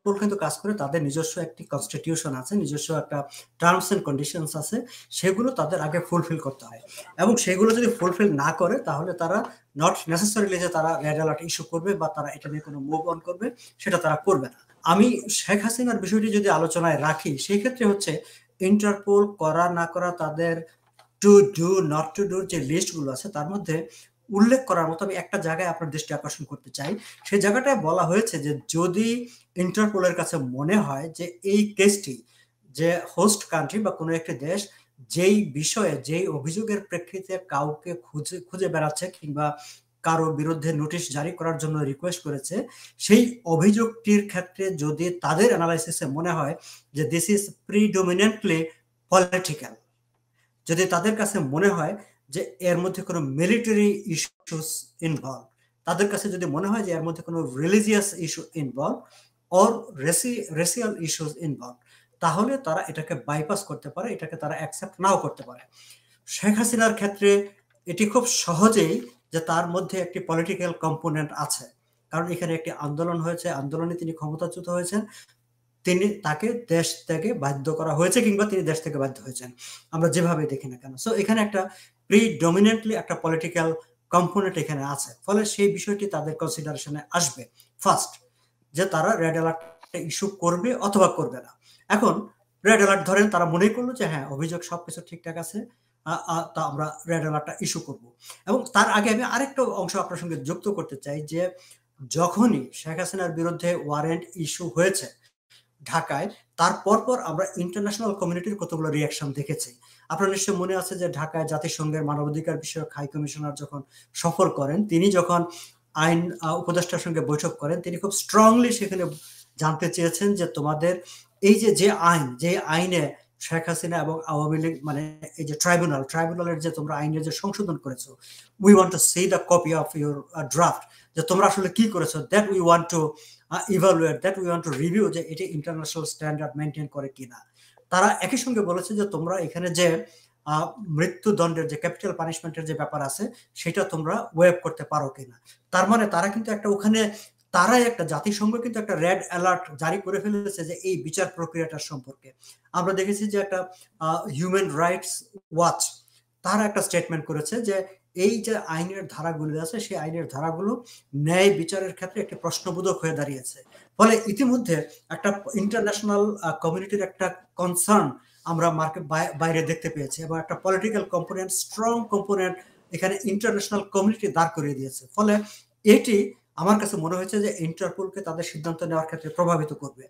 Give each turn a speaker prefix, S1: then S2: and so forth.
S1: Interpol কিন্তু কাজ করে তাদের নিজস্ব একটি কনস্টিটিউশন আছে, নিজস্ব একটা টার্মস অ্যান্ড কন্ডিশনস আছে। সেগুলো তাদের আগে ফুলফিল করতে হয়। এবং সেগুলো যদি ফুলফিল না করে তাহলে তারা নট নেসেসারিলি যে তারা রেড অ্যালার্ট ইস্যু করবে বা তারা এটা নিয়ে কোনো মুভ অন করবে, সেটা তারা করবে না। আমি শেখ হাসিনার বিষয়টি যদি আলোচনায় রাখি, সেই ক্ষেত্রে হচ্ছে ইন্টারপোল করা না করা তাদের to do, not to do যে লিস্টগুলো আছে তার মধ্যে উল্লেখ করার মতো আমি একটা জায়গায় আপনার দৃষ্টি আকর্ষণ করতে চাই। সেই জায়গাটায় বলা হয়েছে যে যদি ইন্টারপোলের কাছে মনে হয় যে এই কেসটি যে হোস্ট কান্ট্রি বা কোনো একটি দেশ যেই বিষয়ে, যেই অভিযোগের প্রেক্ষিতে কাউকে খুঁজে বেড়াচ্ছে কিংবা কারো বিরুদ্ধে নোটিশ জারি করার জন্য রিকোয়েস্ট করেছে, সেই অভিযোগটির ক্ষেত্রে যদি তাদের এনালাইসিসে মনে হয় যে দিস ইজ প্রিডমিনেন্টলি পলিটিক্যাল, যদি তাদের কাছে মনে হয় যে এর মধ্যে কোনো মিলিটারি ইস্যুস ইনভলভ, তাদের কাছে যদি মনে হয় যে এর মধ্যে কোনো religious issue involve or racial issues involve, তাহলে তারা এটাকে বাইপাস করতে পারে, এটাকে তারা অ্যাকসেপ্ট নাও করতে পারে। শেখ হাসিনার ক্ষেত্রে এটি খুব সহজেই যে তার মধ্যে একটি পলিটিক্যাল কম্পোনেন্ট আছে, কারণ এখানে একটি আন্দোলন হয়েছে, আন্দোলনে তিনি ক্ষমতাচ্যুত হয়েছেন, তাকে দেশ থেকে বাধ্য করা হয়েছে কিংবা তিনি দেশ থেকে বাধ্য হয়েছেন, আমরা যেভাবে দেখি না কেন। সো এখানে একটা প্রিডমিনেন্টলি একটা পলিটিক্যাল কম্পোনেন্ট এখানে আছে, ফলে সেই বিষয়টি তাদের কনসিডারেশনে আসবে ফার্স্ট, যে তারা রেড অ্যালার্ট ইস্যু করবে অথবা করবে না। এখন রেড অ্যালার্ট ধরেন তারা মনে করলো যে হ্যাঁ অভিযোগ সবকিছু ঠিকঠাক আছে, তা আমরা রেড অ্যালার্টটা ইস্যু করব। এবং তার আগে আমি আরেকটা অংশ আপনার সঙ্গে যুক্ত করতে চাই যে যখনই শেখ হাসিনার বিরুদ্ধে ওয়ারেন্ট ইস্যু হয়েছে ঢাকায়, তার পরপর আমরা ইন্টারন্যাশনাল কমিউনিটির কতগুলো রিঅ্যাকশন দেখেছি। আপনার নিশ্চয়ই মনে আছে যে ঢাকায় জাতিসংঘের মানবাধিকার বিষয়ক হাই কমিশনার যখন সফর করেন, তিনি যখন আইন উপদেষ্টার সঙ্গে বৈঠক করেন, তিনি খুব স্ট্রংলি সেখানে জানতে চেয়েছেন যে তোমাদের এই যে আইন, যে আইনে শেখ হাসিনা এবং আওয়ামী লীগ মানে এই যে ট্রাইব্যুনালের যে তোমরা আইনের যে সংশোধন করেছো, we want to C the copy of your draft, যে তোমরা আসলে কি করেছো, that we want to evaluate, that we want to review, যে এটি ইন্টারন্যাশনাল স্ট্যান্ডার্ড মেনটেন করে কিনা। তারা একই সঙ্গে বলেছে যে তোমরা এখানে যে মৃত্যুদণ্ডের যে ক্যাপিটাল পানিশমেন্টের যে ব্যাপার আছে সেটা তোমরা ওয়েভ করতে পারো কিনা। তার মানে তারা কিন্তু একটা ওখানে তারাই একটা জাতিসংঘ কিন্তু একটা রেড অ্যালার্ট জারি করে ফেলেছে যে এই বিচার প্রক্রিয়াটার সম্পর্কে। আমরা দেখেছি যে একটা হিউম্যান রাইটস ওয়াচ তারা একটা স্টেটমেন্ট করেছে যে এই যে আইনের ধারাগুলো আছে সেই আইনের ধারাগুলো ন্যায় বিচারের ক্ষেত্রে একটি প্রশ্নবোধক হয়ে দাঁড়িয়েছে। ফলে ইতিমধ্যে একটা ইন্টারন্যাশনাল কমিউনিটির একটা কনসার্ন আমরা মার্কেট বাইরে দেখতে পেয়েছি এবং একটা পলিটিক্যাল কম্পোনেন্ট, স্ট্রং কম্পোনেন্ট এখানে ইন্টারন্যাশনাল কমিউনিটি দাঁড় করিয়ে দিয়েছে। ফলে এটি আমার কাছে মনে হয়েছে যে ইন্টারপোলকে তাদের সিদ্ধান্ত নেওয়ার ক্ষেত্রে প্রভাবিত করবে।